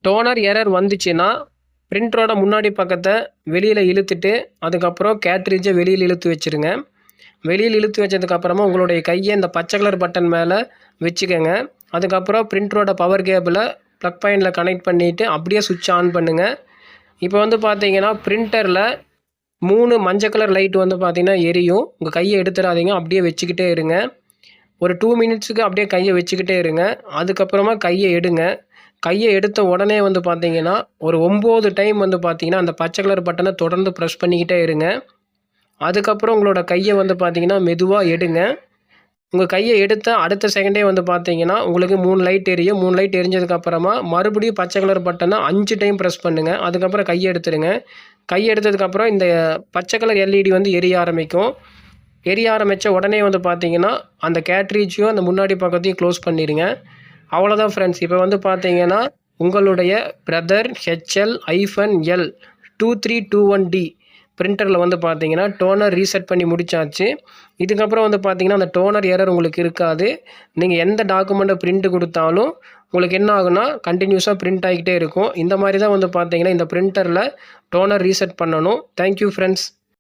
Toner error வந்துச்சுன்னா பிரிண்டரோட முன்னாடி பக்கத்தை வெளியில் இழுத்துட்டு அதுக்கப்புறம் கேட்ரிட்ஜை வெளியில் இழுத்து வச்சுருங்க. வெளியில் இழுத்து வச்சதுக்கப்புறமா உங்களுடைய கையை இந்த பச்சை கலர் பட்டன் மேலே வச்சுக்கோங்க. அதுக்கப்புறம் பிரிண்டரோட பவர் கேபிளை ப்ளக் பாயிண்டில் கனெக்ட் பண்ணிவிட்டு அப்படியே சுவிட்ச் ஆன் பண்ணுங்கள். இப்போ வந்து பார்த்தீங்கன்னா பிரிண்டரில் 3 மஞ்சள் கலர் லைட் வந்து பார்த்தீங்கன்னா எரியும். உங்கள் கையை எடுத்துடாதீங்க, அப்படியே வச்சுக்கிட்டே இருங்க. ஒரு 2 மினிட்ஸுக்கு அப்படியே கையை வச்சுக்கிட்டே இருங்க. அதுக்கப்புறமா கையை எடுங்க. கையை எடுத்த உடனே வந்து பார்த்தீங்கன்னா ஒரு 9 டைம் வந்து பார்த்தீங்கன்னா அந்த பச்சை கலர் பட்டனை தொடர்ந்து ப்ரெஸ் பண்ணிக்கிட்டே இருங்க. அதுக்கப்புறம் உங்களோட கையை வந்து பார்த்தீங்கன்னா மெதுவாக எடுங்க. உங்கள் கையை எடுத்த அடுத்த செகண்டே வந்து பார்த்தீங்கன்னா உங்களுக்கு 3 லைட் எரியும். 3 லைட் எரிஞ்சதுக்கப்புறமா மறுபடியும் பச்சை கலர் பட்டனை 5 டைம் ப்ரெஸ் பண்ணுங்கள். அதுக்கப்புறம் கையை எடுத்துடுங்க. கையை எடுத்ததுக்கப்புறம் இந்த பச்சை கலர் எல்இடி வந்து எரிய ஆரம்பிக்கும். எரிய ஆரம்பித்த உடனே வந்து பார்த்தீங்கன்னா அந்த கேட்ரிட்ஜையும் அந்த முன்னாடி பக்கத்தையும் க்ளோஸ் பண்ணிடுங்க. அவ்வளோதான் ஃப்ரெண்ட்ஸ். இப்போ வந்து பார்த்தீங்கன்னா உங்களுடைய பிரதர் HL-L 2321D பிரிண்டரில் வந்து பார்த்தீங்கன்னா டோனர் ரீசெட் பண்ணி முடிச்சாச்சு. இதுக்கப்புறம் வந்து பார்த்தீங்கன்னா அந்த டோனர் எரர் உங்களுக்கு இருக்காது. நீங்கள் எந்த டாக்குமெண்ட்டை பிரிண்ட் கொடுத்தாலும் உங்களுக்கு என்ன ஆகுனா கண்டினியூஸாக பிரிண்ட் ஆகிக்கிட்டே இருக்கும். இந்த மாதிரி தான் வந்து பார்த்தீங்கன்னா இந்த பிரிண்டரில் டோனர் ரீசெட் பண்ணணும். Thank you friends.